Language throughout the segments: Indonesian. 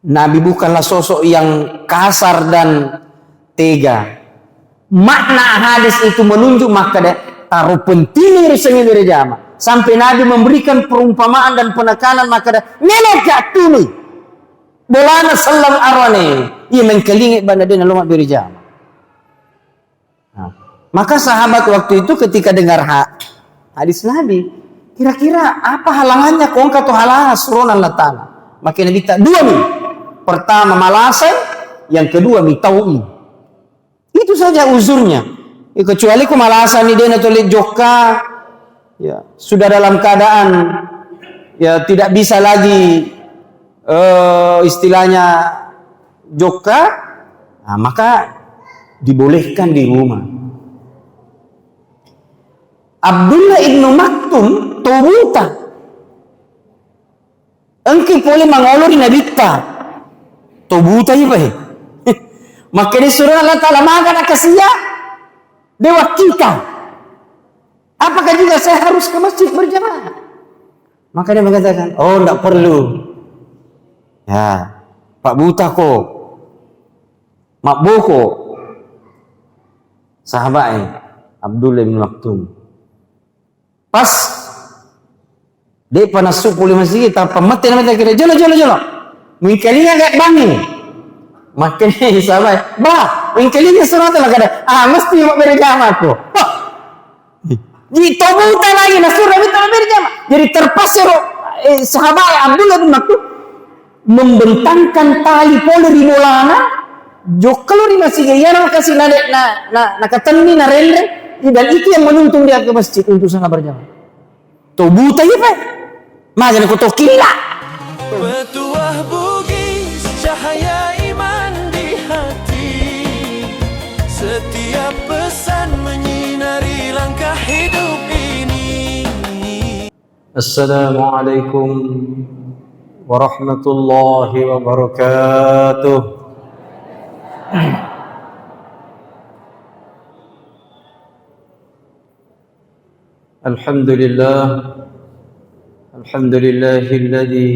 Nabi bukanlah sosok yang kasar dan tega. Makna hadis itu menunjuk maka taruh penting urusannya dari jamaah. Sampai Nabi memberikan perumpamaan dan penekanan maka melek tuni. Bolana sallam arwane. Ia mengkelingit bana dena lumat beri jamaah. Maka sahabat waktu itu ketika dengar hadis Nabi, kira-kira apa halangannya kau kata halangan suruhan Allah Ta'ala. Maka Nabi tak dua nih. Pertama malasan, yang kedua mitaui. Itu saja uzurnya. Kecuali kumalasan ni dia natulik joka, ya sudah dalam keadaan ya tidak bisa lagi istilahnya joka, nah, maka dibolehkan di rumah. Abdullah ibnu Maktum tobuta engki boleh mengolori Nabi ta tobuta ya bah. Maka disuruh Allah Ta'ala maka nak kasia dewa kita. Apakah juga saya harus ke masjid berjamaah? Maka dia mengatakan, oh tidak perlu. Ya, Pak Buta kok, Mak Boko, sahabatnya Abdullah bin Maktum. Pas dia panas suku lima masjid, tanpa mati nama kita jolo. Mungkinnya agak bangun. Makanya sahabat, bah, mungkinnya surat lah kada. Mesti mak berjamaah ko. Di tobuta lagi nasur Nabi tak berjamaah. Jadi terpaksa sahabat Abdullah bin Maktum membentangkan tali poli di bolana. Jok kalau di masjid ya nak kasih nak katenni na rendre dan itu yang menuntun dia ke masjid untuk sana berjamaah. Tobuta ya pak. Makanya kau tokila. Petuah bugis cahaya iman di hati. Setiap pesan menyinari langkah hidup ini. Assalamualaikum warahmatullahi wabarakatuh. Alhamdulillahilladzi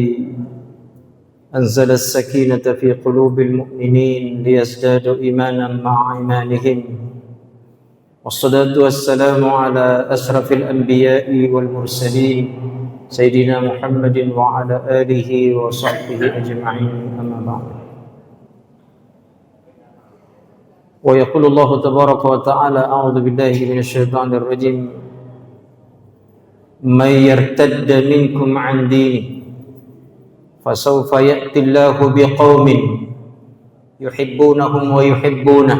anzala as-sakinata fi qulubil mu'minin liyazdadu imanan ma'a imanihim. Wassalatu wassalamu ala asrafil anbiya'i wal mursalin Sayyidina Muhammadin wa ala alihi wa sahbihi ajma'in amma ba'd. Wa yaqulu Allah tabaraka wa ta'ala a'udzu billahi minasy syaithanir rajim. Man yartadda minkum 'an dinihi fasawfa ya'ti Allahu biqaumin yuhibbunahum wa yuhibbunahu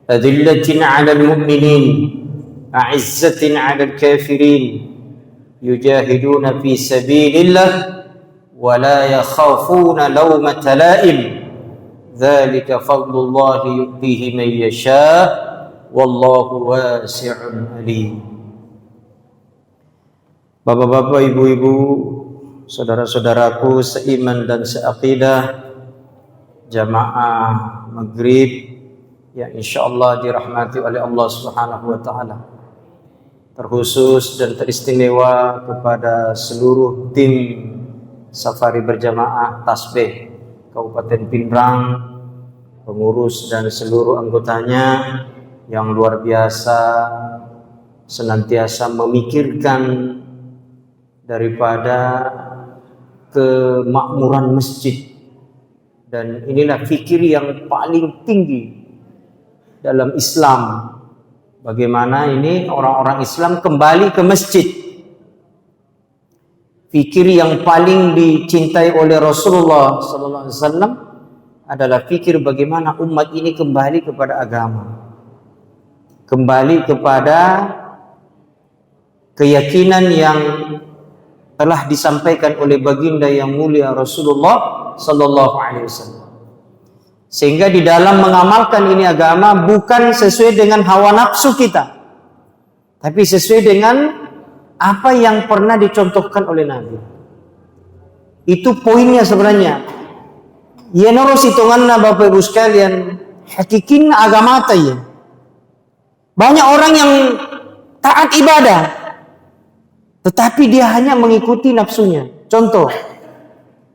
adillatin 'alal mu'minin a'izzatin 'alal kafirin yujahiduna fi sabilillah wa la yakhafuna lawmata la'im dzalika fadlullahi yu'tihi man yasha' wallahu wasi'un alim. Bapak-bapak, ibu-ibu, saudara-saudaraku seiman dan seaqidah, jamaah maghrib yang insyaallah dirahmati oleh Allah Subhanahu wa taala. Terkhusus dan teristimewa kepada seluruh tim safari berjamaah tasbih Kabupaten Pindrang, pengurus dan seluruh anggotanya yang luar biasa senantiasa memikirkan daripada kemakmuran masjid, dan inilah fikir yang paling tinggi dalam Islam. Bagaimana ini orang-orang Islam kembali ke masjid. Fikir yang paling dicintai oleh Rasulullah sallallahu alaihi wasallam adalah fikir bagaimana umat ini kembali kepada agama, kembali kepada keyakinan yang telah disampaikan oleh baginda yang mulia Rasulullah sallallahu alaihi wasallam. Sehingga di dalam mengamalkan ini agama bukan sesuai dengan hawa nafsu kita, tapi sesuai dengan apa yang pernah dicontohkan oleh Nabi. Itu poinnya sebenarnya. Ya noros hitunganna Bapak Ibu sekalian, hakikin agama ya. Banyak orang yang taat ibadah, tetapi dia hanya mengikuti nafsunya. Contoh,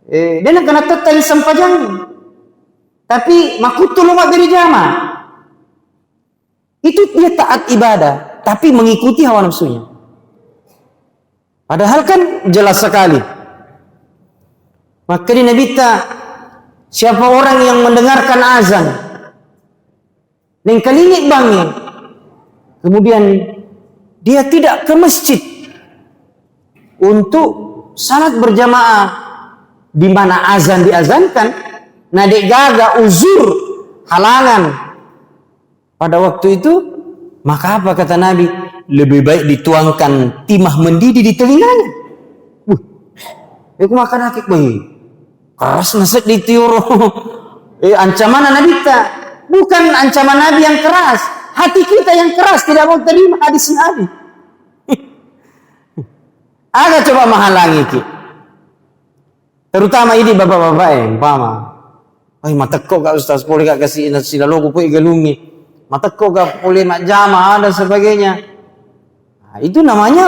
Dia nak kena total sempajang. Tapi makutu lumak dari jama. Itu dia taat ibadah, tapi mengikuti hawa nafsunya. Padahal kan jelas sekali. Maka di Nabi siapa orang yang mendengarkan azan, dan kalingit bangin, kemudian dia tidak ke masjid untuk salat berjamaah di mana azan diazankan, nadek gaga uzur halangan pada waktu itu, maka apa kata Nabi? Lebih baik dituangkan timah mendidih di telinganya. Aku makan hakik bayi. Keras nasib di tiuro. Ancaman Nabi bukan ancaman Nabi yang keras, hati kita yang keras tidak mau terima hadis Nabi. Agak coba menghalangi itu. Terutama ini bapak-bapak umpama. Mata kok gak Ustaz boleh gak kasih sila logo pun galungi. Mata kok gak boleh mak jama dan sebagainya. Nah, itu namanya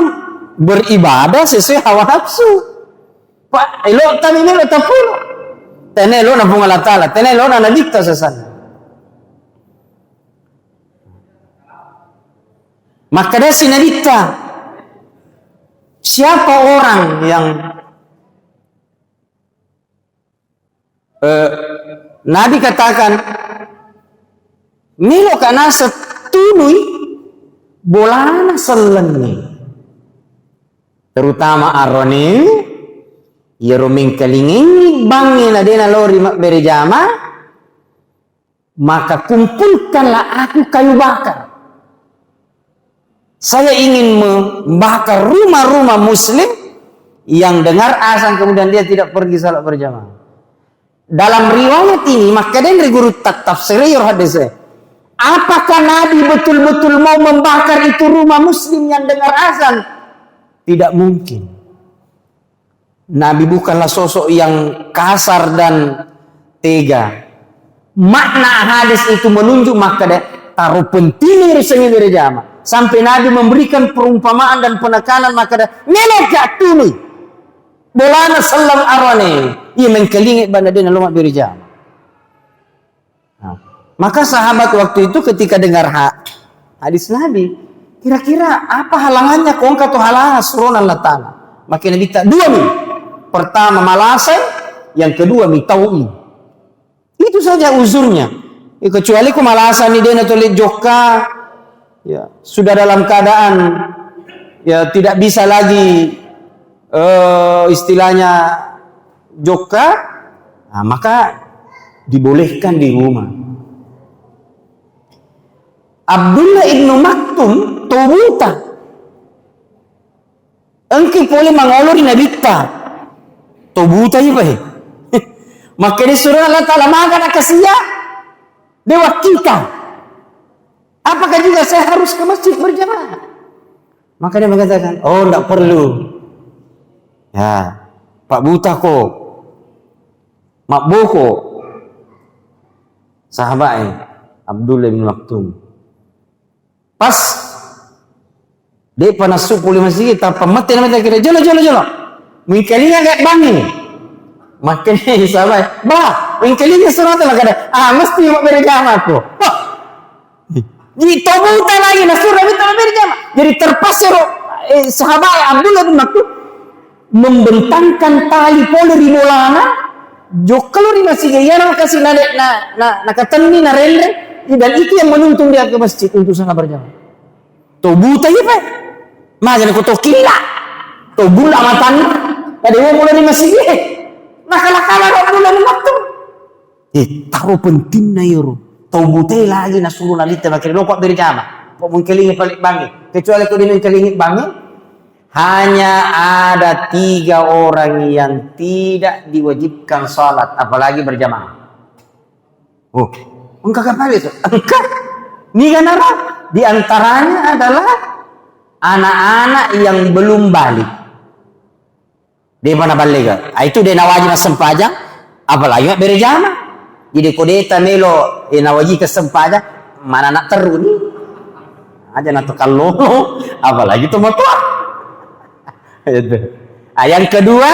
beribadah sesuai hawa nafsu. Pak, elok tadi ni elok tapur. Tene elok na bunga latala, tene elok na dikta sesana. Maka dia sinadikta. Siapa orang yang Nabi katakan milo kana setului bolana seleni, terutama aroni yeroming kelingi bangi na dena lori berjama, maka kumpulkanlah aku kayu bakar. Saya ingin membakar rumah-rumah muslim yang dengar azan kemudian dia tidak pergi salat berjamaah. Dalam riwayat ini maka dan guru tafsir hadisnya, apakah Nabi betul-betul mau membakar itu rumah muslim yang dengar azan? Tidak mungkin. Nabi bukanlah sosok yang kasar dan tega. Makna hadis itu menunjuk maka dia taruh pentingnya resmi berjamaah. Sampai Nabi memberikan perumpamaan dan penekanan maka dia melekak tuni bolana salam arwane ia mengkelingit banda dena lumak berjamaah. Maka sahabat waktu itu ketika dengar hadis Nabi, kira-kira apa halangannya kau angkat halangan surunan latana. Maka Nabi tak dua nih. Pertama malasai, yang kedua mitaui. Itu saja uzurnya. Kecuali ku malasan ni dia toleh joka, ya sudah dalam keadaan ya tidak bisa lagi istilahnya joka, nah, maka dibolehkan di rumah. Abdullah ibnu Maktum Tobuta engki boleh mengolori Nabi Tobuta apa ya? Maka dia suruh Allah Ta'ala makan akasia dewa kita. Apakah juga saya harus ke masjid berjamaah? Maka dia mengatakan, oh tidak perlu. Ya, Pak Buta kok, Mak Boko, sahabatnya Abdullah bin Maktum. Pas dia panas suku lima masjid, tanpa mati namanya kira jolo. Mengkalinya agak bangin. Makanya sahabat, mengkalinya surat lah kada. Mesti mak berjamaah aku. Jadi Tobuta lagi nasura kita berjamaah. Jadi terpaksa sahabat Abdullah bin Maktum membentangkan tali poli bolana. Jo kalau di masjid ya nak kasih na katani na rendre dan itu yang menuntun dia ke masjid untuk salat berjamaah. Tobuta ya pak. Majan ko tokila. Tobula matan. Tadi mau mulai di masjid. Nakala-kala Abdullah bin Maktum. Taruh pentingnya yoro. Tobuta lagi nasuruh nalita makin lokok berjamaah. Kok mengkelingit balik bangi. Kecuali kau dia mengkelingit bangi. Hanya ada 3 orang yang tidak diwajibkan salat apalagi berjamaah. Oh, engkau kapal itu? Engkau? Ni kan apa? Di antaranya adalah anak-anak yang belum balik. Dia mana balik? Itu dia nawajib sempajang apalagi berjamaah. Jadi kodeta melo nawaji kesempajang mana nak teru ni? Aja nak kalau apalagi tu motor. Yang kedua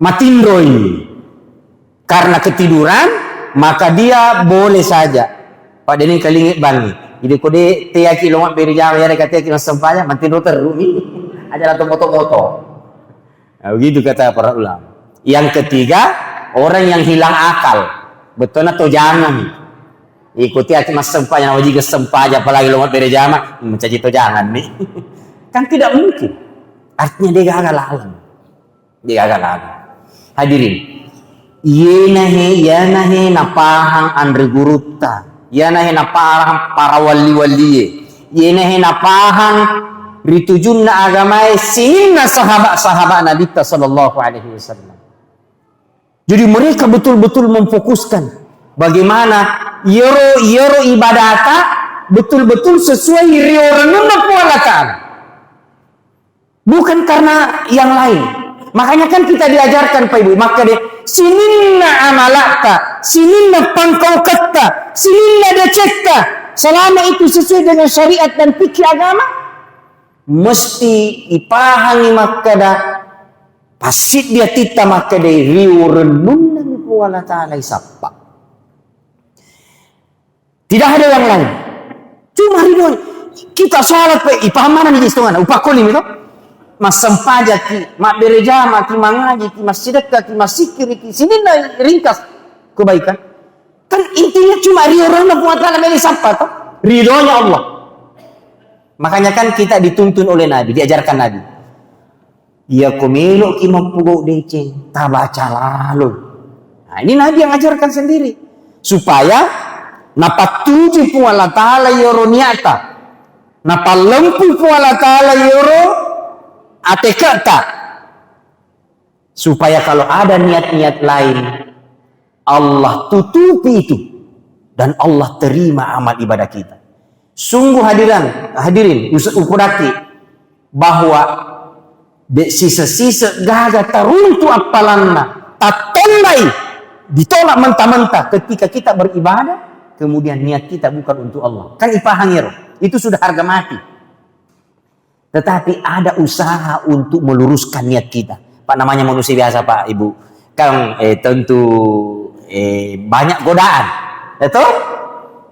Matindo ini. Karena ketiduran, maka dia boleh saja. Pak Dening kalingit bangi. Jadi kode tiaki lomak beri jam ya kata tiaki sempanya matindo terumi. Aja atau moto-moto. Nah, begitu kata para ulama. Yang ketiga, orang yang hilang akal. Betul atau jangan. Ikuti aki mas sempanya wajib sempaja apalagi lomak beri jam mencaci to jangan nih. Kan tidak mungkin. Artinya dia gagal alam. Dia gagal alam. Hadirin, yanahe napahang Andre Gurutta, yanahe napahang para wali-wali, yanahe napahang ritujunna agamai sinna sahabat-sahabat Nabi sallallahu alaihi wasallam. Jadi mereka betul-betul memfokuskan bagaimana yoro ibadata betul-betul sesuai riorana Allah Ta'ala. Bukan karena yang lain. Makanya kan kita diajarkan Pak Ibu, maka dia sininna amalaka, sininna pangkau kata, sininna decekta. Selama itu sesuai dengan syariat dan fikih agama, mesti ipahami makada pasit dia tita makada riu renunna niku Allah Ta'ala isapa. Tidak ada yang lain. Cuma ridho kita salat Pak, ipaham mana nih istungan, upakolim itu. Mas sempaja ki, mak berejama ki, mangaji ki, mas sedekah ki, mas sikir ki, sini ringkas kebaikan. Kan intinya cuma riorana puatan namanya siapa toh? Ridhonya Allah. Makanya kan kita dituntun oleh Nabi, diajarkan Nabi. Ya kumelo ki mampugau deceng, tabaca lalu. Nah ini Nabi yang ajarkan sendiri. Supaya napatuji pu Allah Ta'ala yoro niata. Napalempu pu Allah Ta'ala yoro atekata, supaya kalau ada niat-niat lain Allah tutupi itu dan Allah terima amal ibadah kita. Sungguh hadirin ukuraki bahwa sisa-sisa gaga taruntu apalanna tatondai ditolak mentah-mentah ketika kita beribadah kemudian niat kita bukan untuk Allah. Kan ipahangiro itu sudah harga mati. Tetapi ada usaha untuk meluruskan niat kita. Pak namanya manusia biasa Pak Ibu. Kan tentu banyak godaan. Betul?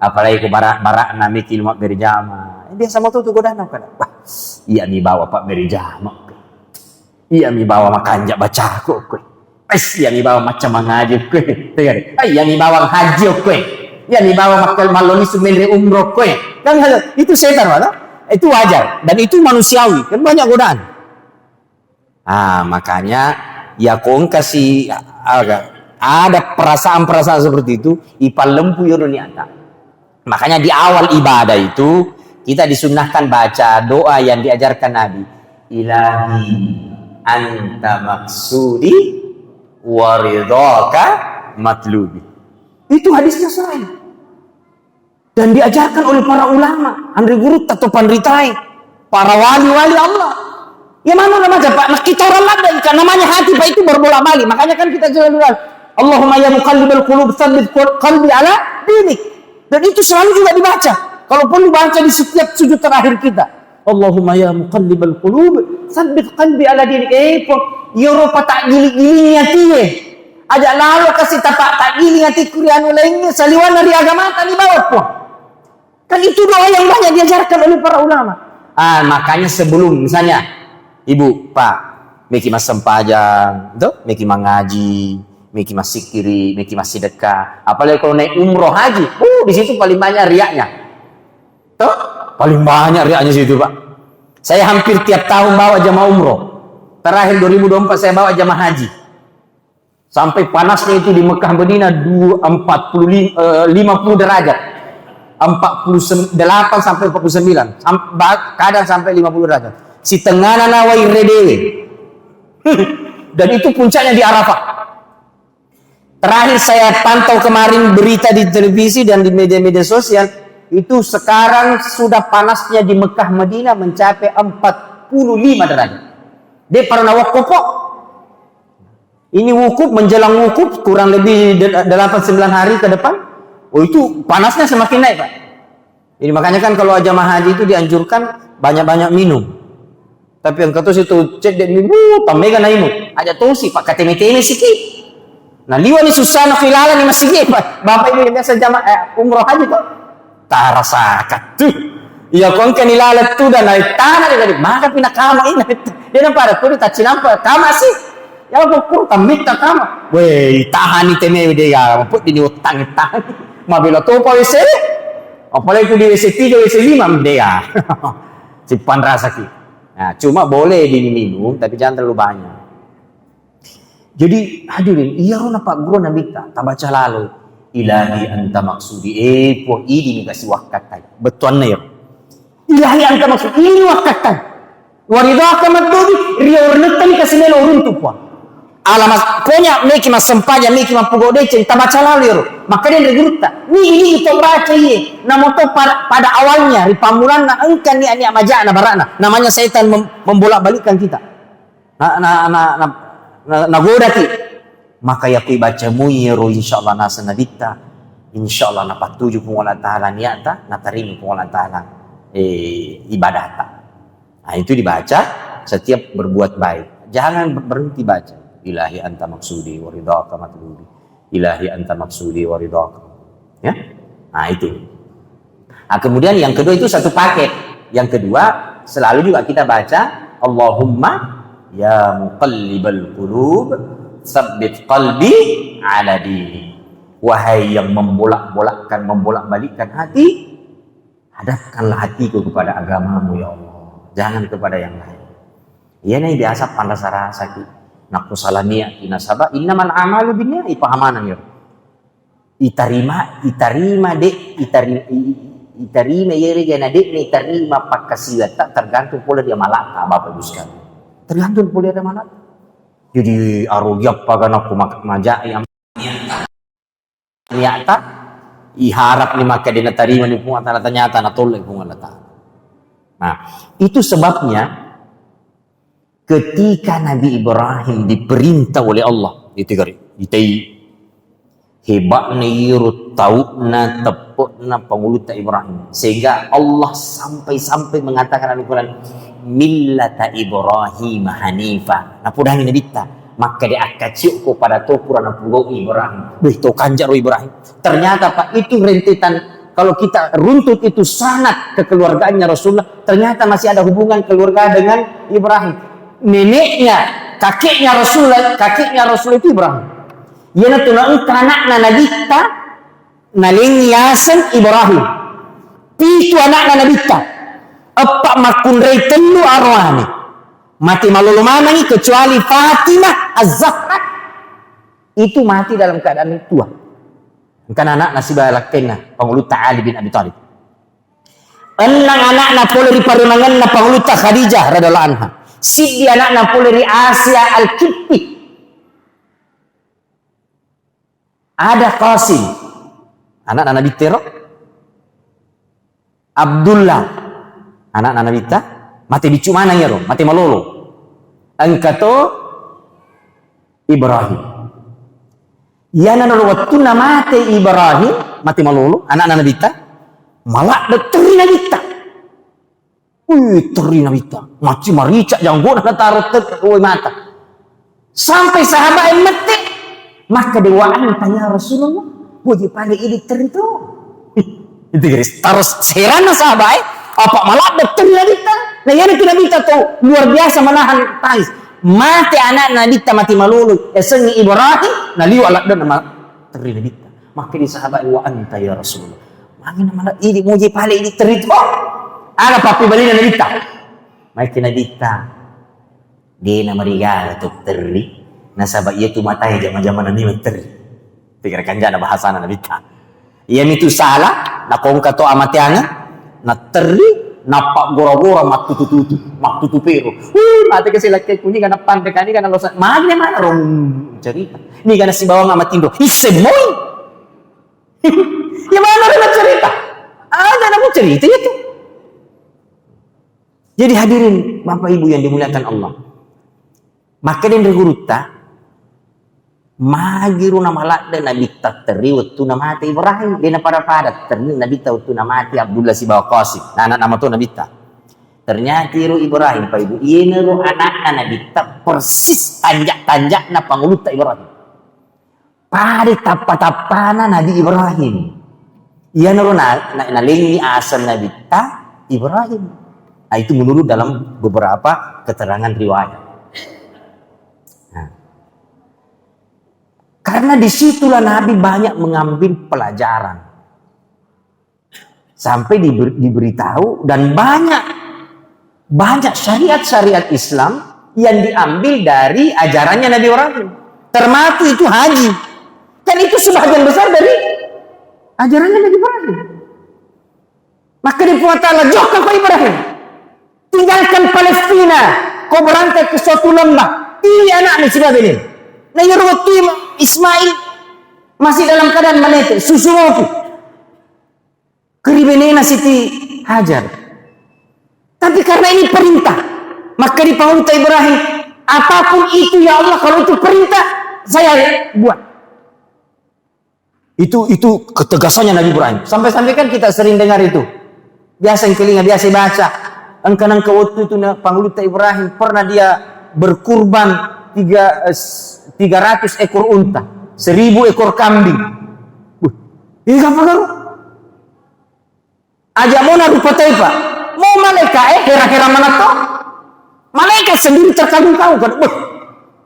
Apalagi ke barak nami kilmat berjama. Biasa mau tuh godaan kan. Wah, iya mi bawa Pak berjama. Iya mi bawa makanja baca kok. Iya mi bawa macam mengaji kok. Iya mi bawa haji kok. Iya mi bawa makal maloni sumendre umroh kok. Kan itu setan Pak. Itu wajar dan itu manusiawi, kan banyak godaan. Makanya ya kong kasih ada perasaan-perasaan seperti itu ipal lempu yoro niata. Makanya di awal ibadah itu kita disunnahkan baca doa yang diajarkan Nabi. Ilahi anta maksudi waridhaka matlubi. Itu hadisnya sahih. Dan diajarkan oleh para ulama, Andre Gurutta atau Pandritai, para wali-wali Allah. Ya mana namanya Pak? Nah, kita orang ada ikan namanya hati Pak itu berbolak-balik. Makanya kan kita jalan Allahumma ya muqallibal qulub tsabbit qalbi ala dinik. Dan itu selalu juga dibaca. Kalau perlu baca di setiap sujud terakhir kita. Allahumma ya muqallibal qulub tsabbit qalbi ala dinik. Yoro tak gili-gili niatiye. Aja lalu kasih tapak tak gili niati kurian lainnya saliwan dari agama tadi bawa pun. Kan itu doa yang banyak diajarkan oleh para ulama. Makanya sebelum misalnya Ibu, Pak, meki mas sempajang, tuh, meki mengaji, meki mas sikiri, meki mas sedekah. Apalagi kalau naik umroh haji, di situ paling banyak riaknya. Tuh, paling banyak riaknya situ, Pak. Saya hampir tiap tahun bawa jamaah umroh. Terakhir 2024 saya bawa jamaah haji. Sampai panasnya itu di Mekah Madinah 50 derajat. 48 sampai 49, kadang sampai 50 derajat. Si tengah nawai redewe. Dan itu puncaknya di Arafah. Terakhir saya pantau kemarin berita di televisi dan di media-media sosial, itu sekarang sudah panasnya di Mekah Madinah mencapai 45 derajat. Dia pernah wukuf kok. Ini wukuf menjelang wukuf kurang lebih 8-9 hari ke depan. Itu panasnya semakin naik Pak. Jadi makanya kan kalau jamaah haji itu dianjurkan banyak-banyak minum. Tapi yang kata situ cek dia minggu, tambahkan na imo. Aja tuh sih pak kateme-teme sikit. Nah liwa ni susah na kilala ni masigi. Bapak ibu yang biasa umroh haji tuh. Tak rasakan tuh. Iya kon kanilala tuh dan naik tanah dia maka pinakama ini. Dia nampak tuh tak cinampa kama sih. Ya pokok tambik tak kama. Weh tahan ni teme dia ya. Mamput di utang tahan. Mabila tuh pa WC. Apalagi itu di WC 3 WC 5 dia. Simpan rasa ki. Nah, cuma boleh diminum tapi jangan terlalu banyak. Jadi hadirin, iya rona Pak Guru na minta, tabaca lalu ilahi anta maksudi po ini kasih wakatai. Betul na yun. Ilahi anta maksudi ini wakatai. Waridaka madudi ria urnetan kasih melo runtuh po. Alamat pokoknya meki mas sempaja meki mampugode ceng tabaca lalu yoro. Maka dia regurta. Ini itu baca ye. Namun to pada awalnya di pamulan na engkan ni ania majana barana. Namanya setan membolak-balikkan kita. Nagoda ki. Maka ya kui baca muyero insyaallah nasa nadita. Insyaallah na patuju pung Allah taala niata na tarimi pung Allah taala ibadah ta. Nah itu dibaca setiap berbuat baik. Jangan berhenti baca. Ilahi anta maksudi wa ridhaka matlubi. Ilahi anta maksudi wa ridhaka. Ya? Nah itu. Nah, kemudian yang kedua itu satu paket. Yang kedua selalu juga kita baca Allahumma ya muqallibal qulub tsabbit qalbi ala dini. Wahai yang membolak-balikkan hati, hadapkanlah hatiku kepada agamamu ya Allah. Jangan kepada yang lain. Iya nih biasa rasa ki. Nak salah niat inasaba innamal amalu binniyati pahamanan ya. Itarima yere jana dek ni tarima pakasiat tak tergantung pula dia malaka Bapak Ibu sekalian. Tergantung pula dia malaka. Jadi arogyap pagan aku majak yang niata iharap ni maka dia tarima ni pun ternyata na tolak pun Allah Taala. Nah, itu sebabnya ketika Nabi Ibrahim diperintah oleh Allah itu gari itai hebatnya yurut tauna tepukna panguluta Ibrahim sehingga Allah sampai mengatakan Al-Quran millata Ibrahim hanifa na pudahin nabita maka dia akaciuk ko pada to purana pugo Ibrahim to kanjaro Ibrahim ternyata Pak itu rentetan kalau kita runtut itu sanad kekeluargaannya Rasulullah ternyata masih ada hubungan keluarga dengan Ibrahim. Neneknya, kakeknya Rasul itu Ibrahim. Yana tunang anak nabita naling yasan Ibrahim. Itu anak nabita. Apa makunrei telu arwani. Mati malulu mana ni kecuali Fatimah Az-Zahra. Itu mati dalam keadaan tua. Bukan anak nasibah lakena panguluta Ali bin Abi Thalib. Enang anak na pole di parunangan na panguluta Khadijah radhiyallahu anha. Sidi anak dari Asia Al-Kipti. Ada Qasim. Anak Nabi Tero. Abdullah. Anak Nabi Ta. Mati bicu mana ya roh? Mati malolo. Angkato Ibrahim. Yana waktu nama Ibrahim. Mati malolo. Anak Nabi Ta. Malak beteri Nabi Ta. Terina bita, macam marica janggut nak taruh terkoi mata. Sampai sahabat yang mati, maka dewaan tanya Rasulullah, boleh pada ini terito. Itu guys, terus serana sahabat, apa malah terina bita. Nah yang itu bita tu luar biasa menahan tangis. Mati anak nabita mati malulu, esengi Ibrahim, naliu alat dan nama terina bita. Maka di sahabat dewaan tanya Rasulullah, mana malah ini boleh pada ini terito. Ada papi balik na nabita. May kinabita. Di na marigala to teri. Nasaba iya tu matay jaman-jaman na ni teri. Pikirkan dyan na bahasa na nabita. Iyan itu salah. Na kung kato amatiana. Na teri. Napak gora-gora matutututu. Matutupero. Mati kasi lakay ko. Ni ka na pandek ka. Ni ka na losan. Mahal naman. Rong cerita. Ni ka na si bawang amatindo. Isemoy. Yung mana rin na cerita. Ada na mo cerita. Ito. Jadi hadirin Bapak Ibu yang dimuliakan Allah. Maka dia reguruta magiru nama lakda Nabi Tatteri waktu nama mati Ibrahim dia pada terni Nabi waktu nama mati Abdullah si bawa Qasim. Anak nama tu Nabi Ta. Ternyata Iru Ibrahim, Pak Ibu, iya nero anak-anak Nabi tak persis tanjak-tanjak na panguluta Ibrahim. Pada tapa-tapana Nabi Ibrahim. Iya nero na lengi asal Nabi ta Ibrahim. Nah, itu menurut dalam beberapa keterangan riwayat. Nah, karena disitulah Nabi banyak mengambil pelajaran. Sampai diberitahu dan banyak syariat-syariat Islam yang diambil dari ajarannya Nabi Ibrahim. Termasuk itu haji. Kan itu sebagian besar dari ajarannya Nabi Ibrahim. Maka Allah jauhkan kau Ibrahim. Tinggalkan Palestina. Kau berantai ke suatu lembah. Pilih anaknya sudah ini. Nah waktu Ismail masih dalam keadaan menetes. Susu waktu. Keribenena Siti Hajar. Tapi karena ini perintah, maka di pauta Ibrahim, apapun itu ya Allah, kalau itu perintah, saya buat. Itu ketegasannya Nabi Ibrahim. Sampai-sampai kan kita sering dengar itu. Biasa yang telinga, biasa baca. Angka-angka waktu itu pauta Ibrahim pernah dia berkurban 300 ekor unta, 1000 ekor kambing. Ini apa kan? Aja mau rupa Pak. Mau malaikat kira-kira mana toh? Malaikat sendiri terkagum-kagum kan.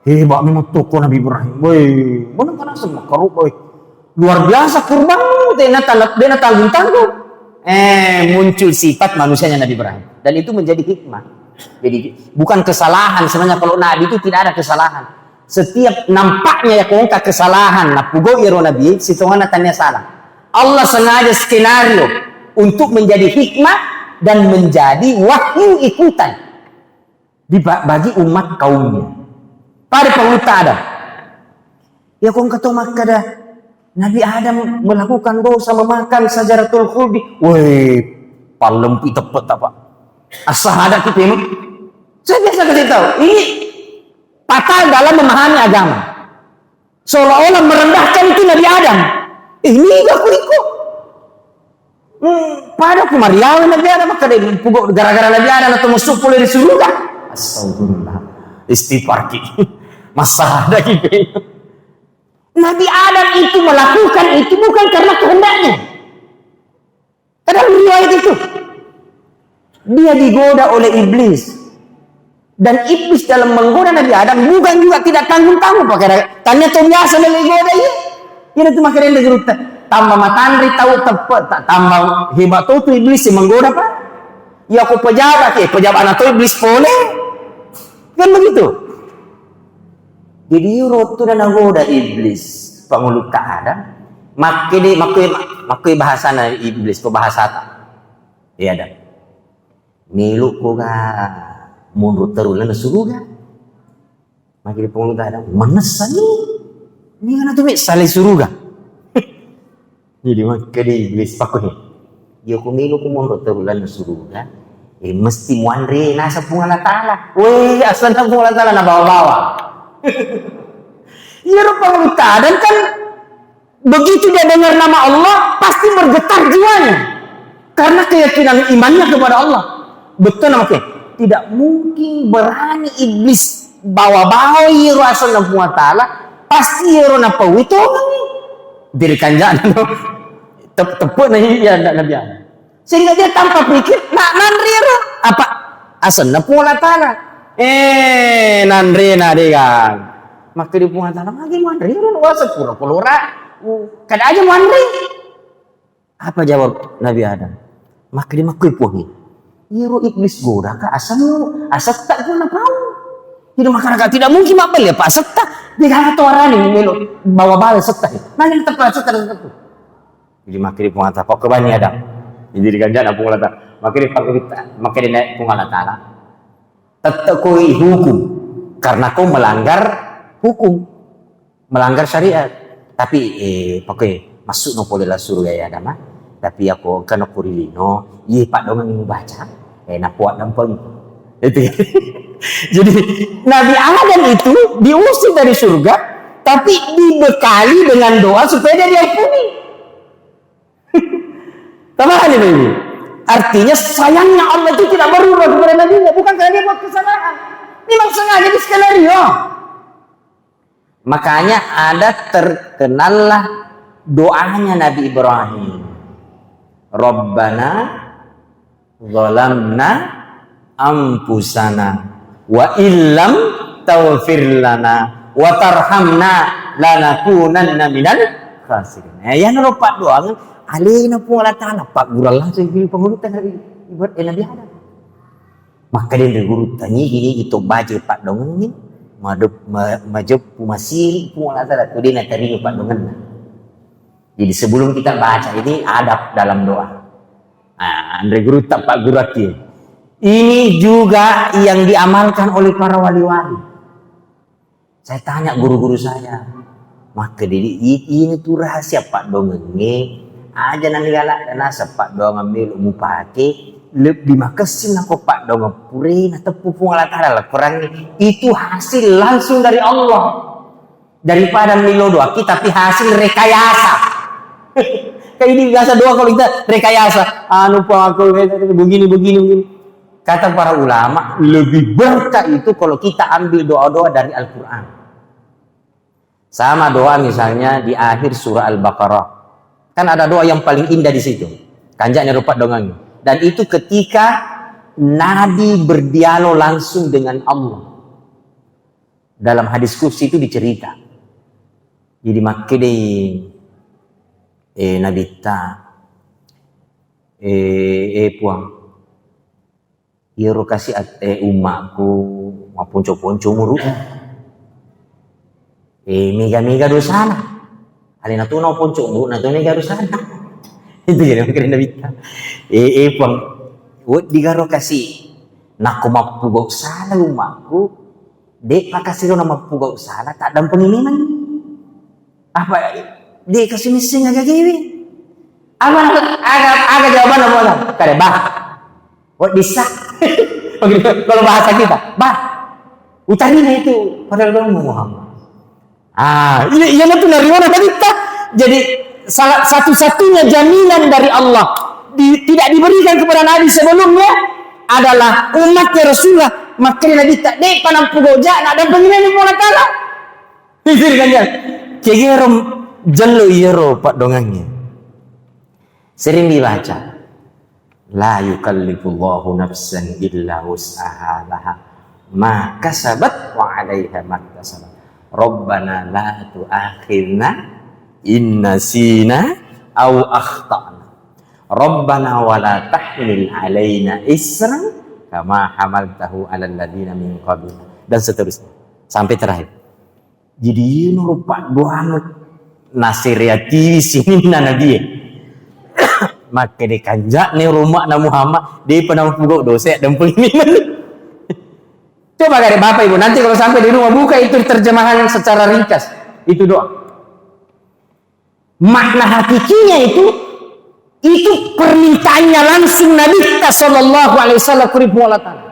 Hebat memang toko Nabi Ibrahim. Woi, mana kan semua keruk luar biasa kurban dia tanggung-tanggung. Muncul sifat manusianya Nabi Ibrahim dan itu menjadi hikmah. Jadi bukan kesalahan sebenarnya, kalau Nabi itu tidak ada kesalahan. Setiap nampaknya ya kongka kesalahan, nah pugo iro Nabi, situana tanya salah. Allah sengaja skenario untuk menjadi hikmah dan menjadi wahyu ikutan bagi umat kaumnya. Pada penguta Adam. Ya kong kata maka dah Nabi Adam melakukan dosa memakan sajaratul khuldi. Woi, palempi tepat apa? Asal ada kita ini. Saya biasa kasih tahu. Ini patah dalam memahami agama. Seolah-olah merendahkan itu Nabi Adam. Ini aku ikut. Pada kumariawan Nabi Adam maka dia pukul gara-gara Nabi Adam atau musuh pula di surga. Astagfirullah. Istighfar ki. Masalah ada gitu. Nabi Adam itu melakukan itu bukan karena kehendaknya. Kadang riwayat itu. Dia digoda oleh iblis. Dan iblis dalam menggoda Nabi Adam bukan juga tidak tanggung-tanggung pakai tanya tuh biasa menggoda ya. Ini tuh makanya dia gerut tambah matandri tahu tepat tambah hebat tuh iblis yang menggoda Pak. Ya aku pejabat anak tuh iblis boleh. Kan begitu. Jadi Yurot itu dan menggoda iblis penguluk Adam. Makai bahasa iblis ke bahasa tak. Iya dah. Miluk ko ga mundur terulan na suruga. Makai penguluk Adam. Manesan ni. Ini kan tuh salih suruga. Jadi makai iblis pakai. Ya ko miluk ko mundur terulan na suruga. Mesti muandre nasa pungala tala. Weh, asal na pungala tala na bawa-bawa. Ya penguluk Adam kan begitu dia dengar nama Allah pasti bergetar jiwanya karena keyakinan imannya kepada Allah. Betul namanya tidak mungkin berani iblis bawa-bawa yero asal wa ta'ala pasti yero napa itu diri kanjaan tepuk ya Nabi Allah sehingga dia tanpa pikir nanri yero apa asal wa ta'ala nanri kan maka di wa ta'ala lagi nanri yero wasa pura-pura kada aja mandri. Apa jawab Nabi Adam? Maka dia makui pohi. Yero iblis goda ka asal tak pun apa? Jadi masyarakat tidak mungkin mabel ya Pak sekta. Dia kata warani melo bawa-bawa sekta. Nanya tepat sekta. Jadi maka dia pengata kok kebani Adam. Jadi diganjan apa ngata. Maka dia naik pengala ta'ala. Tetap koi hukum karena kau melanggar hukum. Melanggar syariat. Tapi pakai masuk no boleh lah surga ya Adam. Tapi aku kan aku rilino, ye pak dong yang baca, nak buat nampang itu. Jadi Nabi Adam itu diusir dari surga, tapi dibekali dengan doa supaya dia diampuni. Tambahan ini. Artinya sayangnya Allah itu tidak berubah kepada Nabi-Nya, bukan karena dia buat kesalahan. Memang sengaja di skenario. Makanya ada terkenallah doanya Nabi Ibrahim. Rabbana zalamna anfusana wa illam taghfir lana wa tarhamna lanakunanna minal khasirin. Ya nurupat doa kan alina pun Allah Taala pak gurallah segi pengurutan Nabi Nabi Adam. Maka dia guru tanya gini gitu baca pak dong ni majub masih pun Allah Taala tu dia nak cari pak dongan. Jadi sebelum kita baca ini adab dalam doa. Andre guru tak pak guru aki. Ini juga yang diamalkan oleh para wali-wali. Saya tanya guru-guru saya, maka ini tuh rahasia pak dongeng. Aja nanti galak dan asap pak dongeng milu mu pakai lebih makasin aku pak dongeng purin atau pupung Allah Taala perang itu hasil langsung dari Allah daripada milu doa kita tapi hasil rekayasa. Kayak ini biasa doa kalau kita rekayasa. Aku begini. Kata para ulama, lebih berkah itu kalau kita ambil doa-doa dari Al-Quran. Sama doa misalnya di akhir surah Al-Baqarah. Kan ada doa yang paling indah di situ. Kanjaknya rupat dongangnya. Dan itu ketika Nabi berdialog langsung dengan Allah. Dalam hadis kursi itu dicerita. Jadi makin Nabi ta puang iro kasih umatku maupun ponco muru mega dosana alina tu no ponco muru na tu mega dosana itu jadi makin Nabi ta puang wot digaro kasih naku mapugau sana umatku dek pakasiro na mapugau sana tak ada pengiriman apa dia kasih missing agak gini. Agak jawaban apa lah? Kare bah. What bisa? Kalau bahasa kita, bah. Utarinya itu padahal kamu Muhammad. Iya itu dari mana kita? Jadi salah satu-satunya jaminan dari Allah tidak diberikan kepada Nabi sebelumnya adalah umatnya Rasulullah. Maka Nabi tak dek panampu gojak nak dan pengiriman Allah Taala. Pikir kan ya? Kegerom jelo yero pak dongangnya sering dibaca la yukallifullahu nafsan illa wus'aha laha ma kasabat wa 'alaiha ma kasabat rabbana la tu'akhidna in nasina aw akhtana rabbana wa la tahmil 'alaina isran kama hamaltahu 'alal ladina min qablina dan seterusnya sampai terakhir. Jadi nurupat doa nasiriati sini nana dia maka dia kanjak ni rumah na Muhammad dia pernah pugok dosa dan pengiriman. Coba kali Bapak Ibu nanti kalau sampai di rumah buka itu terjemahan secara ringkas itu doa. Makna hakikinya itu permintaannya langsung Nabi kita sallallahu alaihi wasallam kuribu Allah Taala.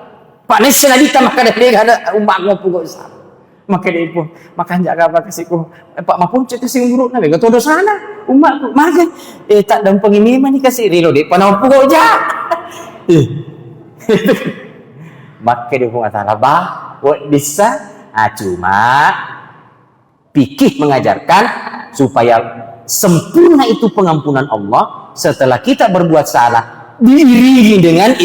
Pak Nasi Nabi kita maka dia ada umat mau pugok sana. Maka dia pun makan jaga apa kasihku pak mapun cek kasih urut nabi kata dosa sana umatku makan tak dan pengiriman ni kasih rilo dek panau pukul jak maka dia pun kata bah buat bisa cuma fikih mengajarkan supaya sempurna itu pengampunan Allah setelah kita berbuat salah diiringi dengan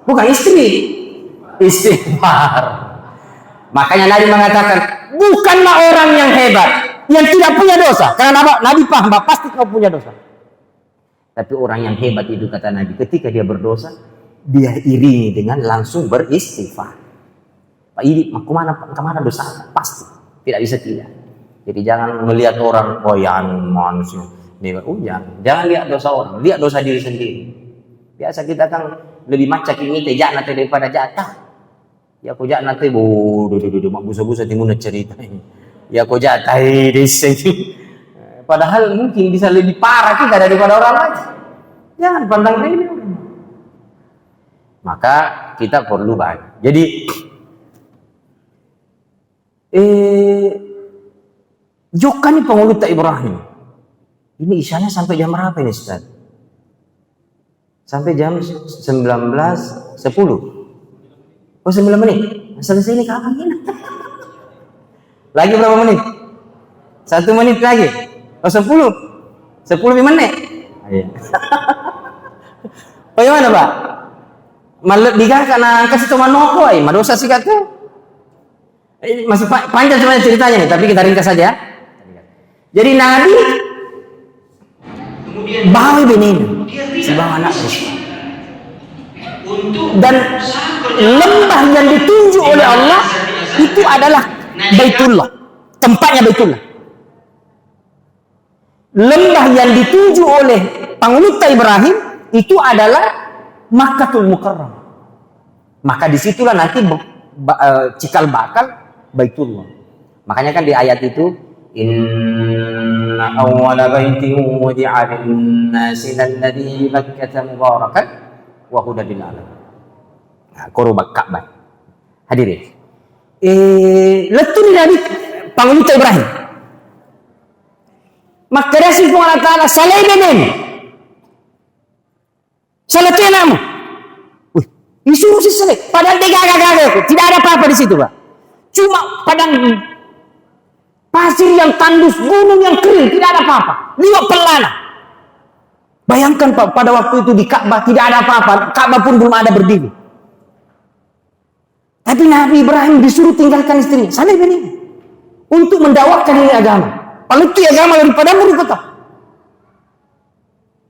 bukan istighfar. Makanya Nabi mengatakan, bukanlah orang yang hebat, yang tidak punya dosa. Karena Nabi paham, pasti kau punya dosa. Tapi orang yang hebat itu kata Nabi, ketika dia berdosa, dia iringi dengan langsung beristighfar. Pak ini, kemana dosa? Pasti, tidak bisa tidak. Jadi jangan melihat orang, oh ya manusia. Jangan lihat dosa orang, lihat dosa diri sendiri. Biasa kita kan lebih macam ini, tejak nanti daripada jatah. Ya ko jat nanti mak busa-busa timun cerita ini. Ya ko jat tai desa ini. Padahal mungkin bisa lebih parah kita daripada orang lain. Jangan pandang remeh. Maka kita perlu baik. Jadi Jokan ni pengulut tak Ibrahim. Ini isyanya sampai jam berapa ini Ustaz? sampai jam 19.10. Oh 9 menit. Selesai ini kapan ini? Lagi berapa menit? 1 menit lagi. Oh 10 menit. Iya. Bagaimana Pak? Malet diga karena kasih cuma noko ay, madosa sih kata. Masih panjang sebenarnya ceritanya nih, tapi kita ringkas saja. Jadi Nabi bawa benih, si bawa anak dan lembah yang ditunjuk oleh Allah itu adalah Baitullah, tempatnya Baitullah. Lembah yang ditunjuk oleh penguasa Ibrahim itu adalah Makkatul Mukarramah. Maka disitulah nanti cikal bakal Baitullah. Makanya kan di ayat itu inna awwala baitin wudi'a lin-nasi alladhi bi Makkah mubarakan wa hudan lil alamin. Nah, korobak Ka'bah. Hadirin. Letul dari penguasa Ibrahim. Maka Rasul Allah Ta'ala salai benin. Salatnya namu. Wih, disuruh si salai. Padahal dia gagah-gagah. Tidak ada apa-apa di situ, Pak. Cuma padang pasir yang tandus, gunung yang kering, tidak ada apa-apa. Liwat pelana. Bayangkan Pak, pada waktu itu di Ka'bah tidak ada apa-apa. Ka'bah pun belum ada berdiri. Tapi Nabi Ibrahim disuruh tinggalkan istrinya. Salai benin. Untuk mendakwakan ini agama. Kalau itu agama daripada murid kota.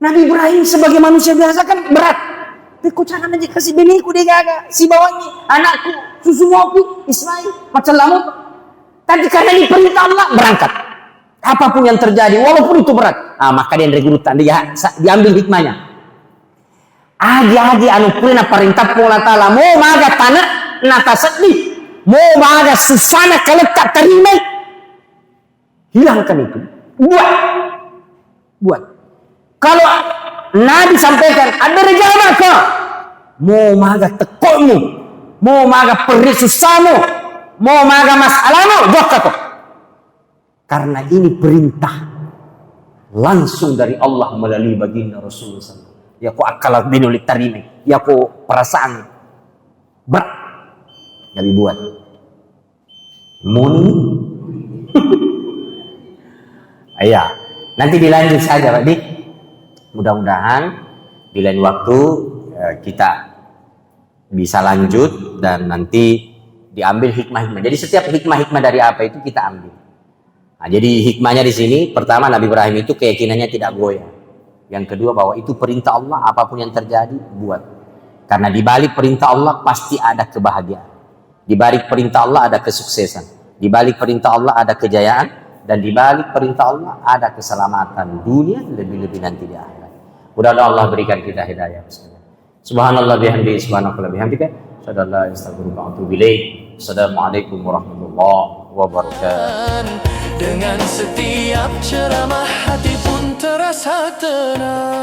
Nabi Ibrahim sebagai manusia biasa kan berat. Tapi kok jangan aja kasih biniku dia gagah. Si bawangi, anakku, susu mopi, Ismail, macam lama. Tapi karena ini perintah Allah, berangkat. Apapun yang terjadi, walaupun itu berat. Maka dia regurutan, dia diambil hikmahnya. Adi anu purina perintah Allah Ta'ala. Mau maga tanah, nata sedih. Mau maga susana kelekat terima. Hilangkan itu. Buat. Kalau Nabi sampaikan, ada rejalan maka mau maga tekomu, mau maga perih susahmu, mau maga masalahmu, buat kata. Karena ini perintah langsung dari Allah melalui baginda Rasulullah SAW. Ya ku akal binulit tarime, ya ku perasaan berat yang dibuat. Muni. Ayah, nanti dilanjut saja Pak Dik. Mudah-mudahan di lain waktu kita bisa lanjut dan nanti diambil hikmah-hikmah. Jadi setiap hikmah-hikmah dari apa itu kita ambil. Nah, jadi hikmahnya di sini pertama Nabi Ibrahim itu keyakinannya tidak goyah. Yang kedua bahwa itu perintah Allah, apapun yang terjadi buat. Karena di balik perintah Allah pasti ada kebahagiaan. Di balik perintah Allah ada kesuksesan. Di balik perintah Allah ada kejayaan dan di balik perintah Allah ada keselamatan dunia lebih-lebih nanti di akhirat. Mudah-mudahan Allah berikan kita hidayah. Subhanallah bihamdihi subhanallahi bihamdika asyhadu an la ilaha illa anta astaghfiruka wa atubu ilaik. Assalamualaikum warahmatullahi wabarakatuh. Dengan setiap ceramah hati pun terasa tenang.